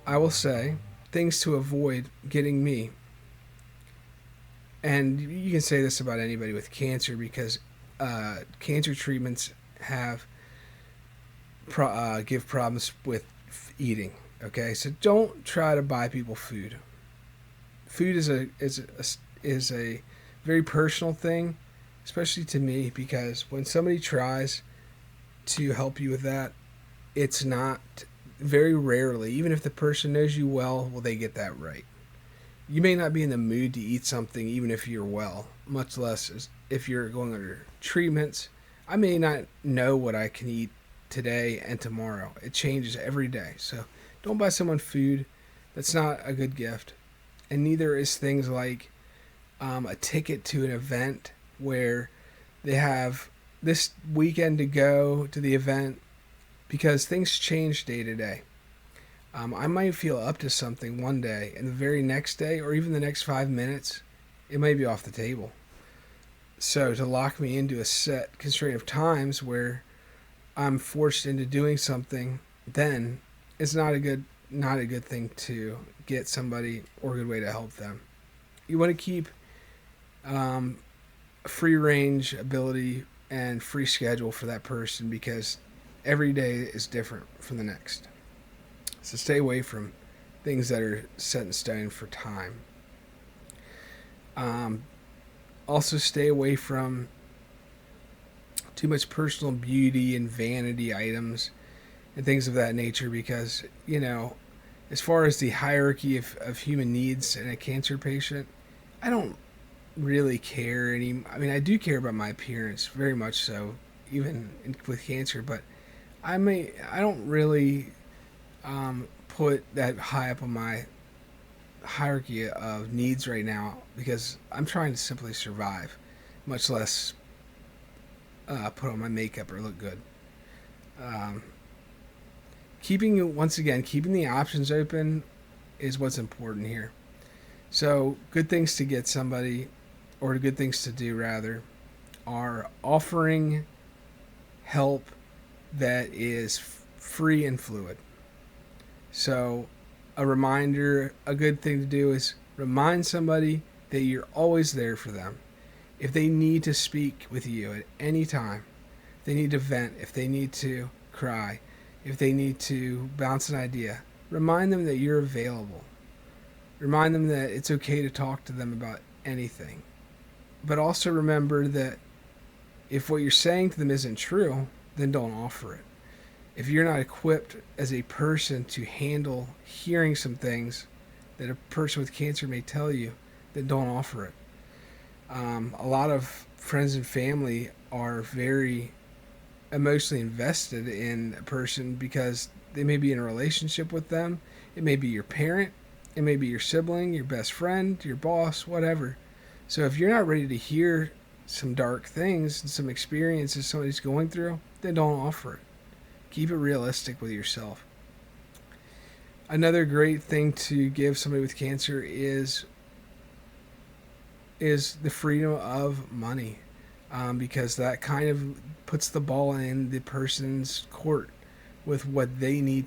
I will say things to avoid getting me. And you can say this about anybody with cancer because cancer treatments have give problems with eating. Okay, so don't try to buy people food. Food is a very personal thing, especially to me, because when somebody tries to help you with that, it's not very rarely, even if the person knows you well, will they get that right. You may not be in the mood to eat something even if you're well, much less if you're going under treatments. I may not know what I can eat today and tomorrow. It changes every day. So don't buy someone food. That's not a good gift. And neither is things like a ticket to an event where they have this weekend to go to the event, because things change day to day. I might feel up to something one day, and the very next day, or even the next 5 minutes, it may be off the table. So to lock me into a set constraint of times where I'm forced into doing something, then it's not a good thing to get somebody, or a good way to help them. You want to keep free range ability and free schedule for that person, because every day is different from the next. So stay away from things that are set in stone for time. Um, Also, stay away from too much personal beauty and vanity items and things of that nature, because, as far as the hierarchy of human needs in a cancer patient, I don't really care any. I mean, I do care about my appearance very much so, even with cancer, but I don't really put that high up on my hierarchy of needs right now, because I'm trying to simply survive, much less put on my makeup or look good. Um, keeping the options open is what's important here. So good things to get somebody, or good things to do rather, are offering help that is free and fluid. So, a good thing to do is remind somebody that you're always there for them. If they need to speak with you at any time, if they need to vent, if they need to cry, if they need to bounce an idea, remind them that you're available. Remind them that it's okay to talk to them about anything. But also remember that if what you're saying to them isn't true, then don't offer it. If you're not equipped as a person to handle hearing some things that a person with cancer may tell you, then don't offer it. A lot of friends and family are very emotionally invested in a person because they may be in a relationship with them. It may be your parent, it may be your sibling, your best friend, your boss, whatever. So if you're not ready to hear some dark things and some experiences somebody's going through, then don't offer it. Keep it realistic with yourself. Another great thing to give somebody with cancer is the freedom of money, because that kind of puts the ball in the person's court with what they need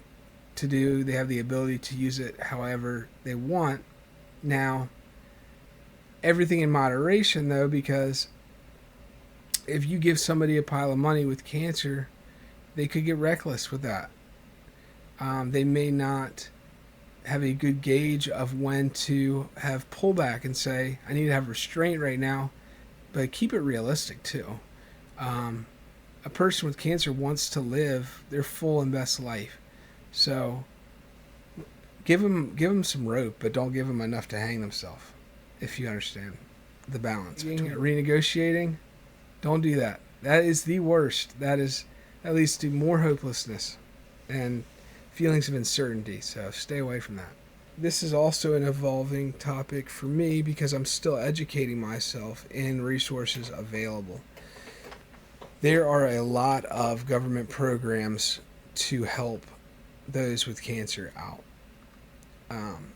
to do. They have the ability to use it however they want. Now, everything in moderation, though, because if you give somebody a pile of money with cancer, they could get reckless with that. They may not have a good gauge of when to have pullback and say, I need to have restraint right now, but keep it realistic too. Um, a person with cancer wants to live their full and best life. So give them some rope, but don't give them enough to hang themselves, if you understand the balance. Renegotiating, don't do that. That is the worst. That leads to more hopelessness and feelings of uncertainty. So stay away from that. This is also an evolving topic for me because I'm still educating myself in resources available. There are a lot of government programs to help those with cancer out.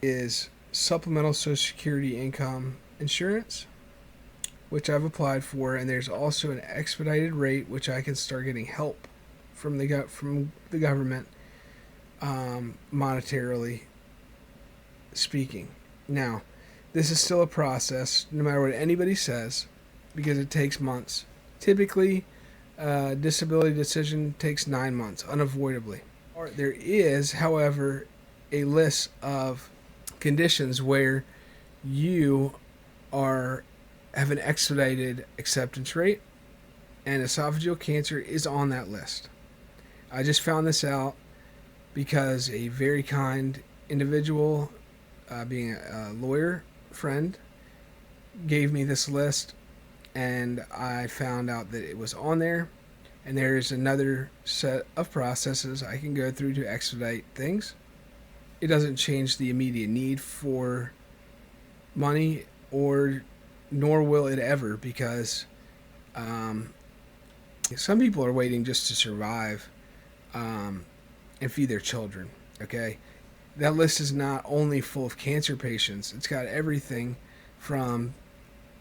Is supplemental Social Security income insurance, which I've applied for, and there's also an expedited rate which I can start getting help from the government monetarily speaking. Now, this is still a process, no matter what anybody says, because it takes months. Typically, disability decision takes 9 months, unavoidably. There is, however, a list of conditions where you are have an expedited acceptance rate, and esophageal cancer is on that list. I just found this out because a very kind individual, being a lawyer friend, gave me this list, and I found out that it was on there. And there's another set of processes I can go through to expedite things. It doesn't change the immediate need for money, or nor will it ever, because some people are waiting just to survive and feed their children. Okay, that list is not only full of cancer patients; it's got everything from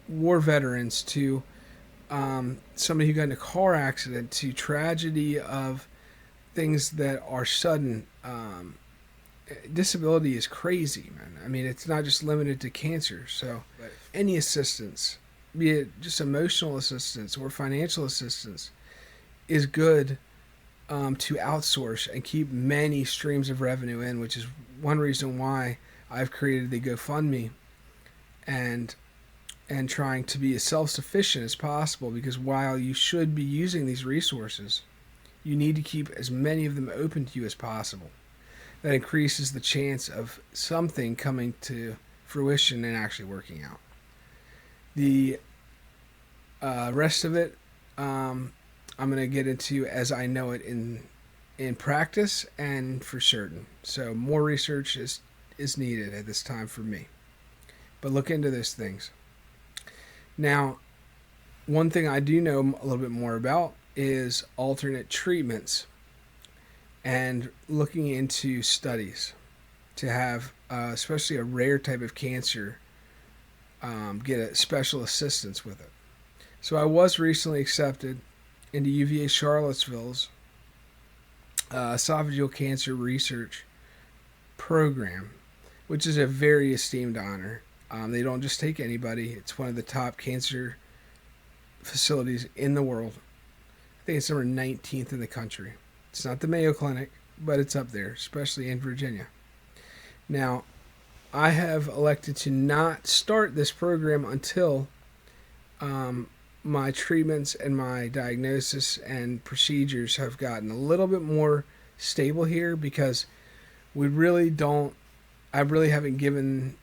war veterans to somebody who got in a car accident to tragedy of things that are sudden. Disability is crazy, man. I mean, it's not just limited to cancer. So, any assistance, be it just emotional assistance or financial assistance, is good to outsource and keep many streams of revenue in, which is one reason why I've created the GoFundMe and trying to be as self-sufficient as possible, because while you should be using these resources, you need to keep as many of them open to you as possible. That increases the chance of something coming to fruition and actually working out. The rest of it, I'm going to get into as I know it in practice and for certain. So more research is needed at this time for me. But look into those things. Now, one thing I do know a little bit more about is alternate treatments, and looking into studies to have, especially a rare type of cancer, get a special assistance with it. So I was recently accepted into UVA Charlottesville's esophageal cancer research program, which is a very esteemed honor. They don't just take anybody. It's one of the top cancer facilities in the world. I think it's number 19th in the country. It's not the Mayo Clinic, but it's up there, especially in Virginia. Now, I have elected to not start this program until my treatments and my diagnosis and procedures have gotten a little bit more stable here, because I really haven't given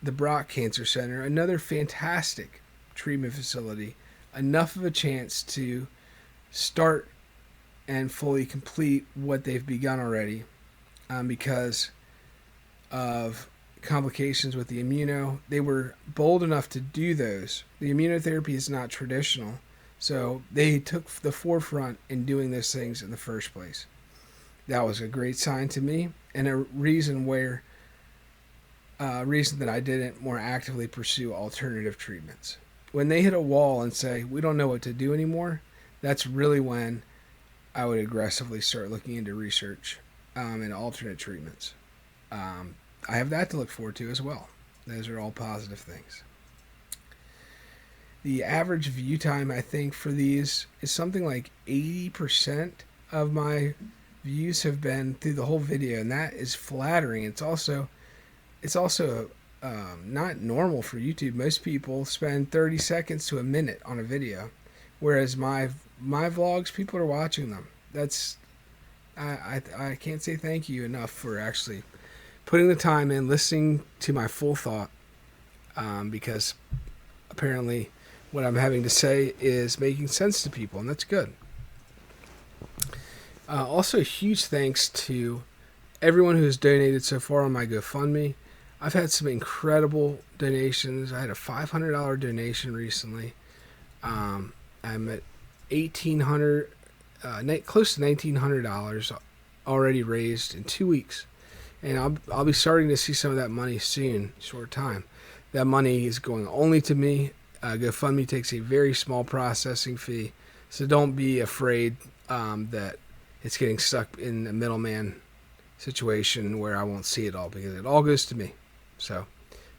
the Brock Cancer Center, another fantastic treatment facility, enough of a chance to start and fully complete what they've begun already, because of complications with the immuno. They were bold enough to do those. The immunotherapy is not traditional, so they took the forefront in doing those things in the first place. That was a great sign to me, and a reason that I didn't more actively pursue alternative treatments. When they hit a wall and say, we don't know what to do anymore, that's really when I would aggressively start looking into research and alternate treatments. I have that to look forward to as well. Those are all positive things. The average view time, I think, for these is something like 80% of my views have been through the whole video, and that is flattering. It's also not normal for YouTube. Most people spend 30 seconds to a minute on a video, whereas my vlogs, people are watching them. That's I can't say thank you enough for actually putting the time in, listening to my full thought, because apparently what I'm having to say is making sense to people, and that's good. Also, a huge thanks to everyone who has donated so far on my GoFundMe. I've had some incredible donations. I had a $500 donation recently. I'm at $1,800, close to $1,900 already raised in 2 weeks, and I'll be starting to see some of that money soon, short time. That money is going only to me. GoFundMe takes a very small processing fee, so don't be afraid that it's getting stuck in a middleman situation where I won't see it all, because it all goes to me. So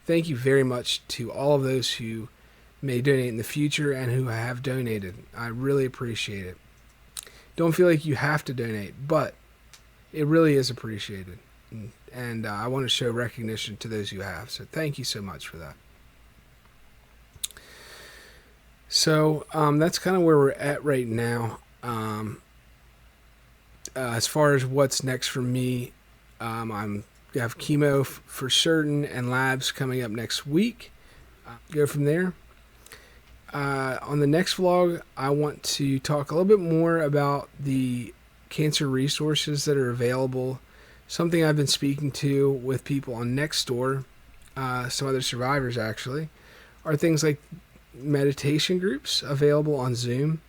thank you very much to all of those who may donate in the future and who have donated. I really appreciate it. Don't feel like you have to donate, but it really is appreciated. And I want to show recognition to those who have. So thank you so much for that. So that's kind of where we're at right now. As far as what's next for me, I have chemo for certain and labs coming up next week. Go from there. On the next vlog, I want to talk a little bit more about the cancer resources that are available. Something I've been speaking to with people on Nextdoor, some other survivors actually, are things like meditation groups available on Zoom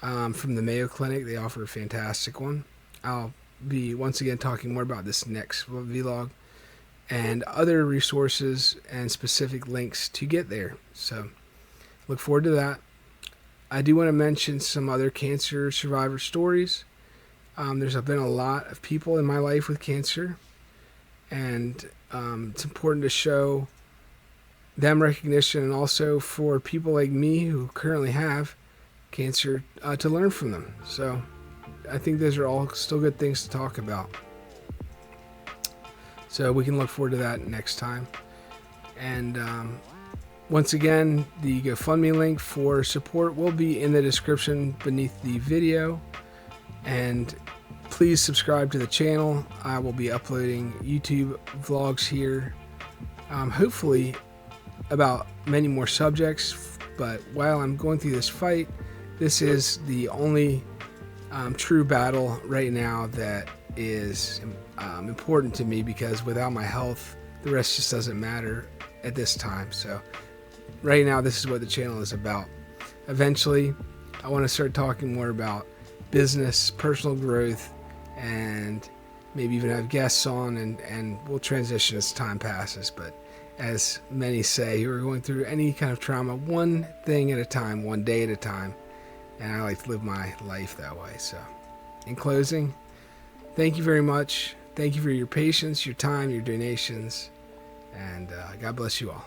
from the Mayo Clinic. They offer a fantastic one. I'll be once again talking more about this next vlog, and other resources and specific links to get there. So look forward to that. I do want to mention some other cancer survivor stories. There's been a lot of people in my life with cancer, and it's important to show them recognition, and also for people like me who currently have cancer to learn from them. So I think those are all still good things to talk about. So we can look forward to that next time. And once again, the GoFundMe link for support will be in the description beneath the video. And please subscribe to the channel. I will be uploading YouTube vlogs here, hopefully about many more subjects. But while I'm going through this fight, this is the only true battle right now that is important to me, because without my health, the rest just doesn't matter at this time. So right now, this is what the channel is about. Eventually, I want to start talking more about business, personal growth, and maybe even have guests on, and we'll transition as time passes. But as many say who are going through any kind of trauma, one thing at a time, one day at a time. And I like to live my life that way. So in closing, thank you very much. Thank you for your patience, your time, your donations, and God bless you all.